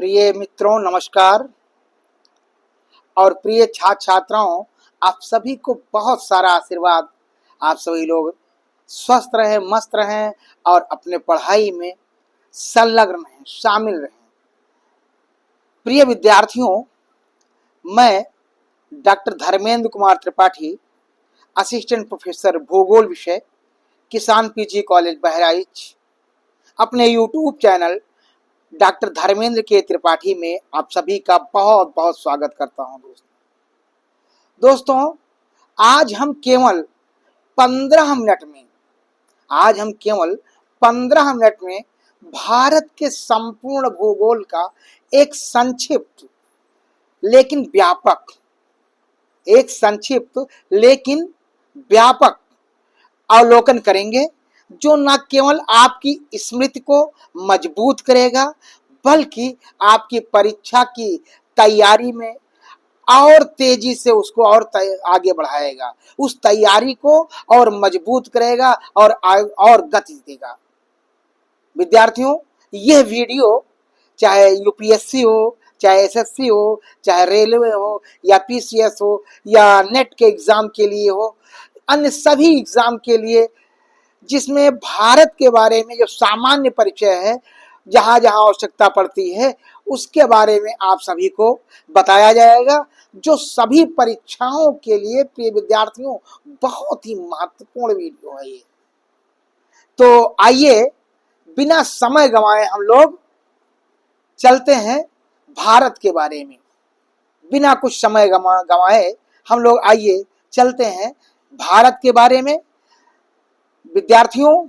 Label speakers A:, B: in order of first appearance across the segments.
A: प्रिय मित्रों नमस्कार और प्रिय छात्र छात्राओं, आप सभी को बहुत सारा आशीर्वाद। आप सभी लोग स्वस्थ रहें, मस्त रहें और अपने पढ़ाई में संलग्न रहें, शामिल रहें। प्रिय विद्यार्थियों, मैं doctor Dharmendra Kumar Tripathi, assistant professor भूगोल विषय, किसान पीजी कॉलेज बहराइच, अपने यूट्यूब चैनल डॉक्टर धर्मेंद्र के त्रिपाठी में आप सभी का बहुत बहुत स्वागत करता हूं। दोस्तों, आज हम केवल 15 मिनट में भारत के संपूर्ण भूगोल का एक संक्षिप्त लेकिन व्यापक अवलोकन करेंगे, जो न केवल आपकी स्मृति को मजबूत करेगा बल्कि आपकी परीक्षा की तैयारी में और तेजी से उसको और आगे बढ़ाएगा, उस तैयारी को और मजबूत करेगा और गति देगा। विद्यार्थियों, यह वीडियो चाहे यूपीएससी हो, चाहे एसएससी हो, चाहे रेलवे हो या पीसीएस हो या नेट के एग्जाम के लिए हो, अन्य सभी एग्जाम के लिए जिसमें भारत के बारे में जो सामान्य परिचय है, जहां जहां आवश्यकता पड़ती है, उसके बारे में आप सभी को बताया जाएगा, जो सभी परीक्षाओं के लिए प्रिय विद्यार्थियों बहुत ही महत्वपूर्ण वीडियो है ये। तो आइए बिना समय गंवाए हम लोग चलते हैं भारत के बारे में। बिना कुछ समय गंवाए हम लोग आइए चलते हैं भारत के बारे में। विद्यार्थियों,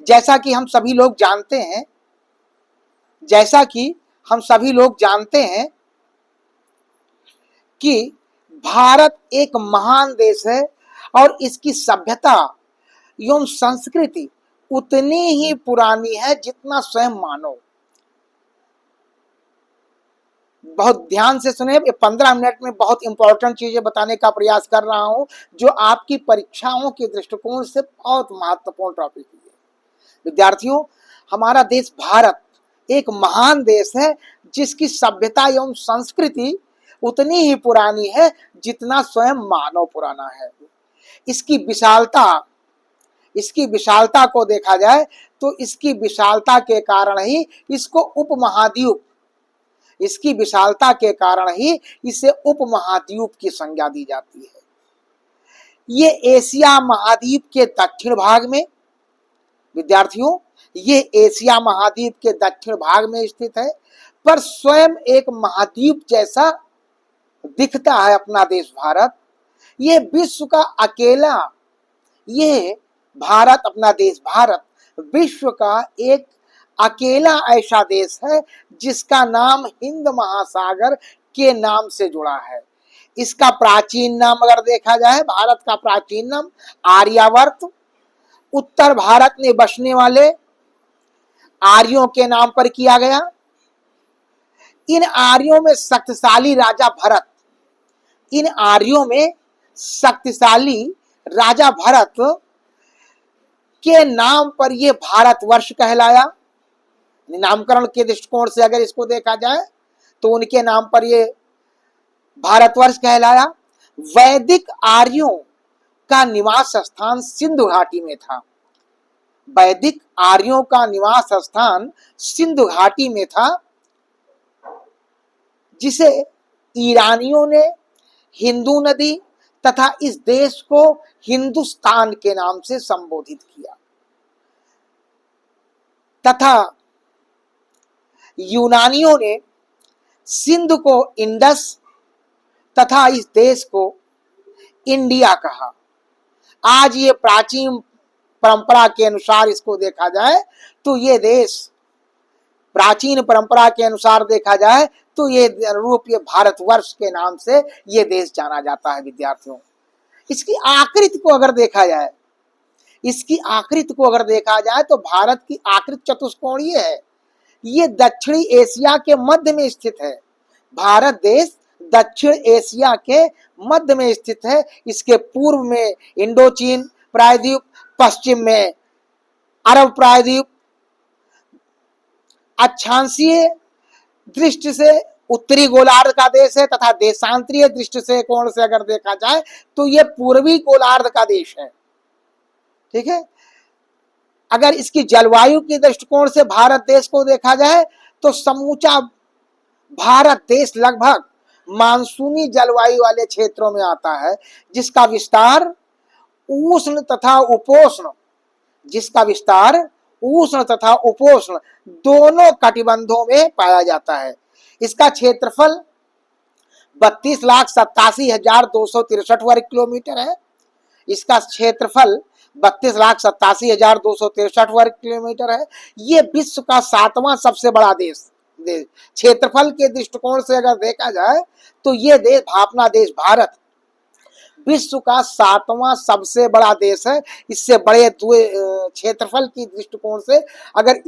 A: जैसा कि हम सभी लोग जानते हैं कि भारत एक महान देश है और इसकी सभ्यता एवं संस्कृति उतनी ही पुरानी है जितना स्वयं मानव। बहुत ध्यान से सुने, 15 मिनट में बहुत इंपॉर्टेंट चीजें बताने का प्रयास कर रहा हूं, जो आपकी परीक्षाओं के दृष्टिकोण से बहुत महत्वपूर्ण टॉपिक है। विद्यार्थियों, हमारा देश भारत एक महान देश है जिसकी सभ्यता एवं संस्कृति उतनी ही पुरानी है जितना स्वयं मानव पुराना है। इसकी विशालता को देखा जाए तो इसकी विशालता के कारण ही इसे उपमहाद्वीप की संज्ञा दी जाती है। ये एशिया महाद्वीप के दक्षिण भाग में स्थित है, पर स्वयं एक महाद्वीप जैसा दिखता है अपना देश भारत। ये भारत विश्व का एक अकेला ऐसा देश है जिसका नाम हिंद महासागर के नाम से जुड़ा है। इसका प्राचीन नाम अगर देखा जाए, भारत का प्राचीन नाम आर्यावर्त, उत्तर भारत में बसने वाले आर्यों के नाम पर किया गया। इन आर्यों में शक्तिशाली राजा भरत के नाम पर यह भारतवर्ष कहलाया। नामकरण के दृष्टिकोण से अगर इसको देखा जाए तो उनके नाम पर यह भारतवर्ष कहलाया। वैदिक आर्यों का निवास स्थान सिंधु घाटी में था, जिसे ईरानियों ने हिंदू नदी तथा इस देश को हिंदुस्तान के नाम से संबोधित किया, तथा यूनानियों ने सिंध को इंडस तथा इस देश को इंडिया कहा। आज ये प्राचीन परंपरा के अनुसार इसको देखा जाए तो ये देश भारतवर्ष के नाम से ये देश जाना जाता है। विद्यार्थियों, इसकी आकृति को अगर देखा जाए तो भारत की आकृति चतुष्कोणीय है। ये दक्षिणी एशिया के मध्य में स्थित है। भारत देश दक्षिण एशिया के मध्य में स्थित है। इसके पूर्व में इंडोचीन प्रायद्वीप, पश्चिम में अरब प्रायद्वीप, अक्षांशीय दृष्टि से उत्तरी गोलार्ध का देश है तथा देशांतरीय दृष्टि से कोण से अगर देखा जाए तो ये पूर्वी गोलार्ध का देश है। ठीक है। अगर इसकी जलवायु के दृष्टिकोण से भारत देश को देखा जाए तो समूचा भारत देश लगभग मानसूनी जलवायु वाले क्षेत्रों में आता है, जिसका विस्तार उष्ण तथा उपोष्ण दोनों कटिबंधों में पाया जाता है। इसका क्षेत्रफल 32,87,263 वर्ग किलोमीटर है। इसका क्षेत्रफल 32,87,263 वर्ग किलोमीटर है। ये विश्व का 7वां सबसे बड़ा देश क्षेत्रफल के दृष्टिकोण से अगर देखा जाए तो ये देश अपना देश भारत विश्व का 7वां सबसे बड़ा देश है। इससे बड़े क्षेत्रफल की दृष्टिकोण से अगर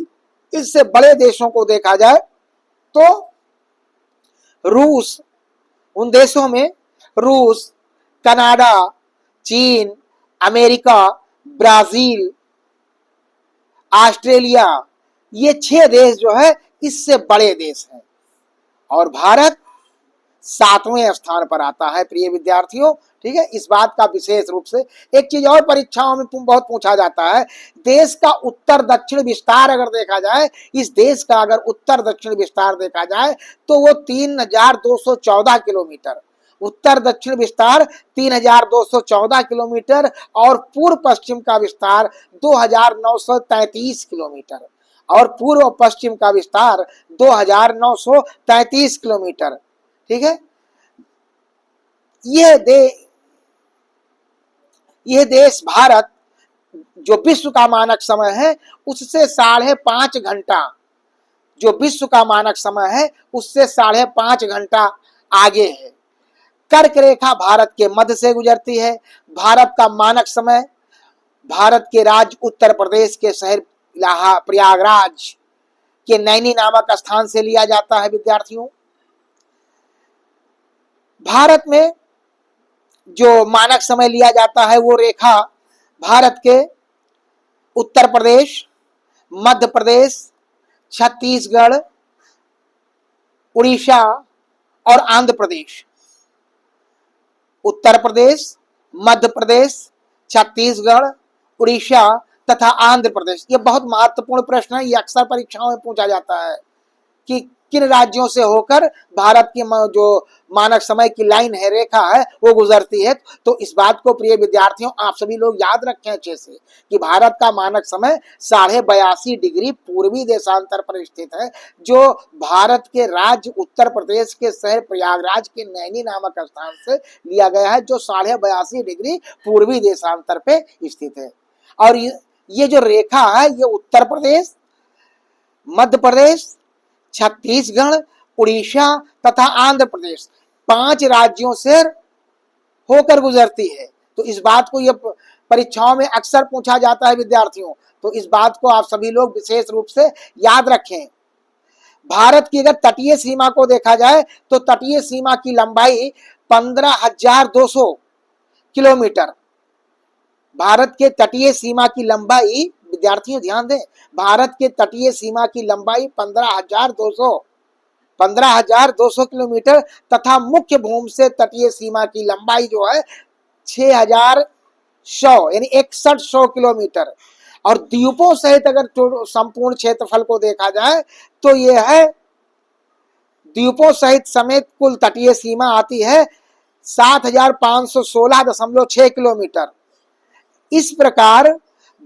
A: इससे बड़े देशों को देखा जाए तो रूस, उन देशों में रूस, कनाडा, चीन, अमेरिका, ब्राजील, ऑस्ट्रेलिया, ये 6 देश जो है इससे बड़े देश हैं और भारत 7वें स्थान पर आता है प्रिय विद्यार्थियों। ठीक है। इस बात का विशेष रूप से एक चीज और परीक्षाओं में बहुत पूछा जाता है, देश का उत्तर दक्षिण विस्तार अगर देखा जाए, इस देश का अगर उत्तर दक्षिण विस्तार देखा जाए तो वो 3,214 किलोमीटर, उत्तर दक्षिण विस्तार 3,214 किलोमीटर और पूर्व पश्चिम का विस्तार 2,933 किलोमीटर और पूर्व पश्चिम का विस्तार 2,933 किलोमीटर। ठीक है। यह देश भारत जो विश्व का मानक समय है उससे 5.5 घंटा, जो विश्व का मानक समय है उससे 5.5 घंटा आगे है। कर्क रेखा भारत के मध्य से गुजरती है। भारत का मानक समय भारत के राज्य उत्तर प्रदेश के शहर प्रयागराज के नैनी नामक स्थान से लिया जाता है। विद्यार्थियों, भारत में जो मानक समय लिया जाता है वो रेखा भारत के उत्तर प्रदेश, मध्य प्रदेश, छत्तीसगढ़, उड़ीसा और आंध्र प्रदेश, उत्तर प्रदेश, मध्य प्रदेश, छत्तीसगढ़, उड़ीसा तथा आंध्र प्रदेश। ये बहुत महत्वपूर्ण प्रश्न है, ये अक्सर परीक्षाओं में पूछा जाता है कि किन राज्यों से होकर भारत की जो मानक समय की लाइन है, रेखा है, वो गुजरती है। तो इस बात को प्रिय विद्यार्थियों आप सभी लोग याद रखें अच्छे से कि भारत का मानक समय 82.5 डिग्री पूर्वी देशांतर पर स्थित है, जो भारत के राज्य उत्तर प्रदेश के शहर प्रयागराज के नैनी नामक स्थान से लिया गया है, जो 82.5 डिग्री पूर्वी देशांतर पे स्थित है। और ये जो रेखा है ये उत्तर प्रदेश, मध्य प्रदेश, छत्तीसगढ़, उड़ीसा तथा आंध्र प्रदेश 5 राज्यों से होकर गुजरती है। तो इस बात को ये परीक्षाओं में अक्सर पूछा जाता है विद्यार्थियों, तो इस बात को आप सभी लोग विशेष रूप से याद रखें। भारत की अगर तटीय सीमा को देखा जाए तो तटीय सीमा की लंबाई 15,200 किलोमीटर, भारत के तटीय सीमा की लंबाई, विद्यार्थियों ध्यान दें, भारत के तटीय सीमा की लंबाई 15,200 किलोमीटर तथा मुख्य भूमि से तटीय सीमा की लंबाई जो है 6,100 यानी 6100 किलोमीटर। और द्वीपों सहित अगर संपूर्ण क्षेत्रफल को देखा जाए तो यह है, द्वीपों सहित समेत कुल तटीय सीमा आती है 7,516.6 किलोमीटर। इस प्रकार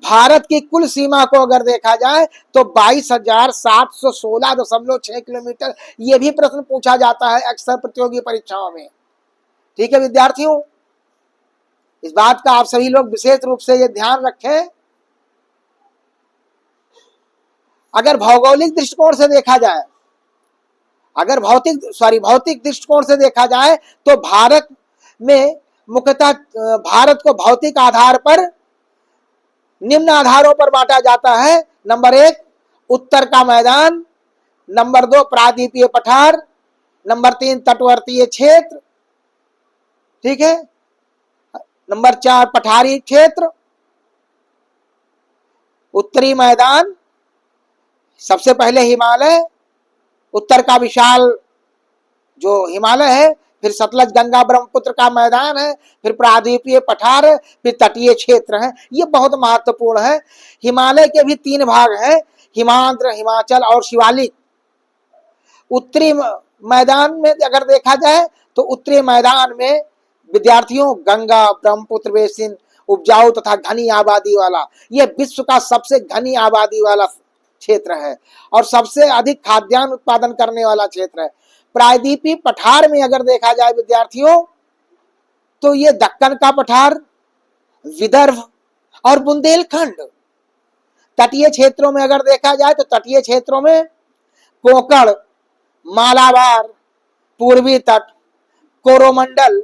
A: भारत की कुल सीमा को अगर देखा जाए तो 22,716.6 किलोमीटर। यह भी प्रश्न पूछा जाता है अक्सर प्रतियोगी परीक्षाओं में। ठीक है विद्यार्थियों, इस बात का आप सभी लोग विशेष रूप से ये ध्यान रखें। अगर भौगोलिक दृष्टिकोण से देखा जाए, अगर भौतिक दृष्टिकोण से देखा जाए तो भारत में मुख्यतः भारत को भौतिक आधार पर निम्न आधारों पर बांटा जाता है। नंबर 1 उत्तर का मैदान, नंबर 2 प्रायद्वीपीय पठार, नंबर 3 तटवर्तीय क्षेत्र, ठीक है, नंबर 4 पठारी क्षेत्र, उत्तरी मैदान, सबसे पहले हिमालय, उत्तर का विशाल जो हिमालय है, फिर सतलज गंगा ब्रह्मपुत्र का मैदान है, फिर प्रायद्वीपीय पठार है, फिर तटीय क्षेत्र है। ये बहुत महत्वपूर्ण है। हिमालय के भी 3 भाग हैं, हिमाद्र, हिमाचल और शिवालिक। उत्तरी मैदान में अगर देखा जाए तो उत्तरी मैदान में विद्यार्थियों गंगा ब्रह्मपुत्र बेसिन उपजाऊ तथा घनी आबादी वाला, यह विश्व का सबसे घनी आबादी वाला क्षेत्र है और सबसे अधिक खाद्यान्न उत्पादन करने वाला क्षेत्र है। प्रायद्वीपीय पठार में अगर देखा जाए विद्यार्थियों तो ये दक्कन का पठार, विदर्भ और बुंदेलखंड। तटीय क्षेत्रों में अगर देखा जाए तो तटीय क्षेत्रों में कोंकण, मालाबार, पूर्वी तट, कोरोमंडल,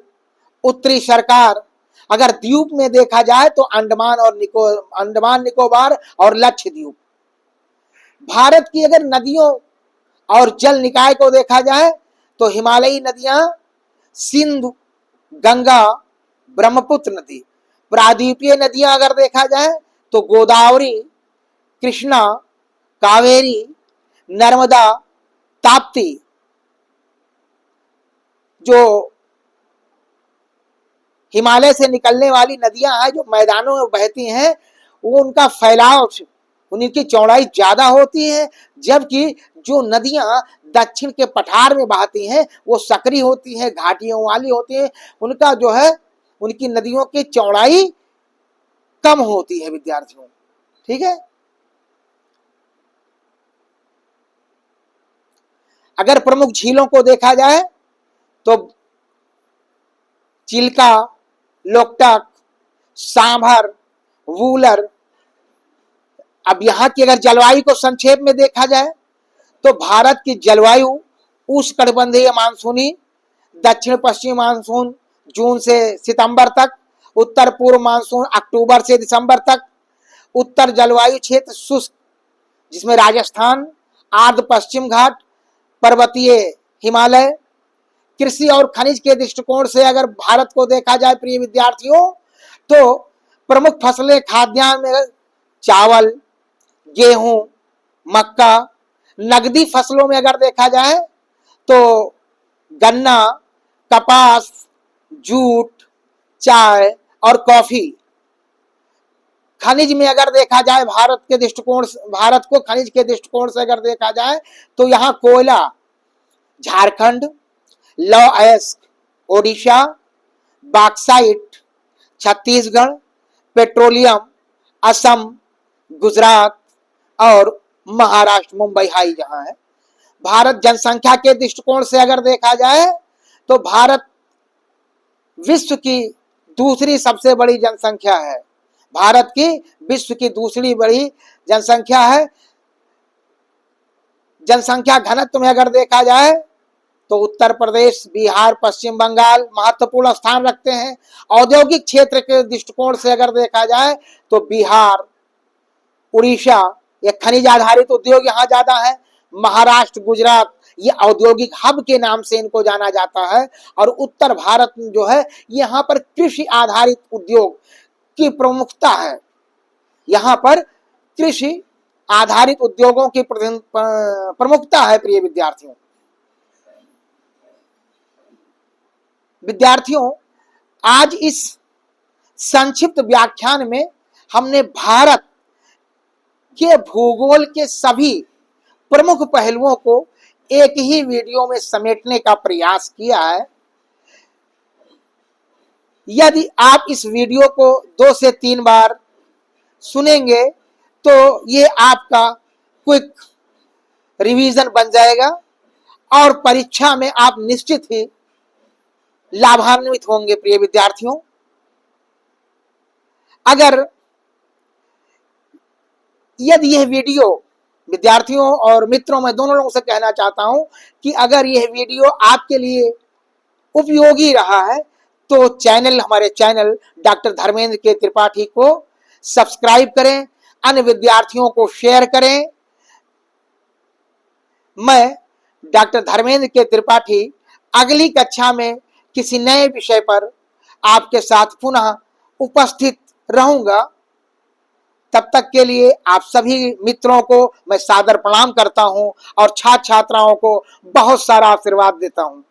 A: उत्तरी सरकार। अगर द्वीप में देखा जाए तो अंडमान निकोबार और लक्षद्वीप। भारत की अगर नदियों और जल निकाय को देखा जाए तो हिमालयी नदियां सिंधु, गंगा, ब्रह्मपुत्र नदी। प्रायद्वीपीय नदियां अगर देखा जाए तो गोदावरी, कृष्णा, कावेरी, नर्मदा, ताप्ती। जो हिमालय से निकलने वाली नदियां हैं जो मैदानों में बहती हैं, वो उनका फैलाव, उनकी चौड़ाई ज्यादा होती है, जबकि जो नदियां दक्षिण के पठार में बहती हैं वो सकरी होती हैं, घाटियों वाली होती हैं। उनका जो है, उनकी नदियों की चौड़ाई कम होती है विद्यार्थियों। ठीक है। अगर प्रमुख झीलों को देखा जाए तो चिल्का, लोकटक, सांभर, वूलर। अब यहाँ की अगर जलवायु को संक्षेप में देखा जाए तो भारत की जलवायु उष्णकटिबंधीय मानसूनी, दक्षिण पश्चिम मानसून जून से सितंबर तक, उत्तर पूर्व मानसून अक्टूबर से दिसंबर तक, उत्तर जलवायु क्षेत्र शुष्क जिसमें राजस्थान, आर्द्र पश्चिम घाट, पर्वतीय हिमालय। कृषि और खनिज के दृष्टिकोण से अगर भारत को देखा जाए प्रिय विद्यार्थियों तो प्रमुख फसलें खाद्यान्न में चावल, गेहूं, मक्का। नकदी फसलों में अगर देखा जाए तो गन्ना, कपास, जूट, चाय और कॉफी। खनिज में अगर देखा जाए भारत को खनिज के दृष्टिकोण से अगर देखा जाए तो यहाँ कोयला झारखंड, लौह अयस्क ओडिशा, बॉक्साइट छत्तीसगढ़, पेट्रोलियम असम, गुजरात और महाराष्ट्र, मुंबई हाई जहां है। भारत जनसंख्या के दृष्टिकोण से अगर देखा जाए तो भारत विश्व की दूसरी सबसे बड़ी जनसंख्या है। भारत की विश्व की दूसरी बड़ी जनसंख्या है। जनसंख्या घनत्व में अगर देखा जाए तो उत्तर प्रदेश, बिहार, पश्चिम बंगाल महत्वपूर्ण स्थान रखते हैं। औद्योगिक क्षेत्र के दृष्टिकोण से अगर देखा जाए तो बिहार, उड़ीसा, ये खनिज आधारित उद्योग यहाँ ज्यादा है। महाराष्ट्र, गुजरात, ये औद्योगिक हब के नाम से इनको जाना जाता है। और उत्तर भारत जो है यहाँ पर कृषि आधारित उद्योग की प्रमुखता है। यहाँ पर कृषि आधारित उद्योगों की प्रमुखता है। प्रिय विद्यार्थियों, आज इस संक्षिप्त व्याख्यान में हमने भारत के भूगोल के सभी प्रमुख पहलुओं को एक ही वीडियो में समेटने का प्रयास किया है। यदि आप इस वीडियो को 2 से 3 बार सुनेंगे तो ये आपका क्विक रिवीजन बन जाएगा और परीक्षा में आप निश्चित ही लाभान्वित होंगे। प्रिय विद्यार्थियों, अगर यदि यह वीडियो, विद्यार्थियों और मित्रों, मैं दोनों लोगों से कहना चाहता हूं कि अगर यह वीडियो आपके लिए उपयोगी रहा है तो हमारे चैनल डॉक्टर धर्मेंद्र के त्रिपाठी को सब्सक्राइब करें, अन्य विद्यार्थियों को शेयर करें। मैं डॉक्टर धर्मेंद्र के त्रिपाठी अगली कक्षा में किसी नए विषय पर आपके साथ पुनः उपस्थित रहूंगा। तब तक के लिए आप सभी मित्रों को मैं सादर प्रणाम करता हूं और छात्र छात्राओं को बहुत सारा आशीर्वाद देता हूं।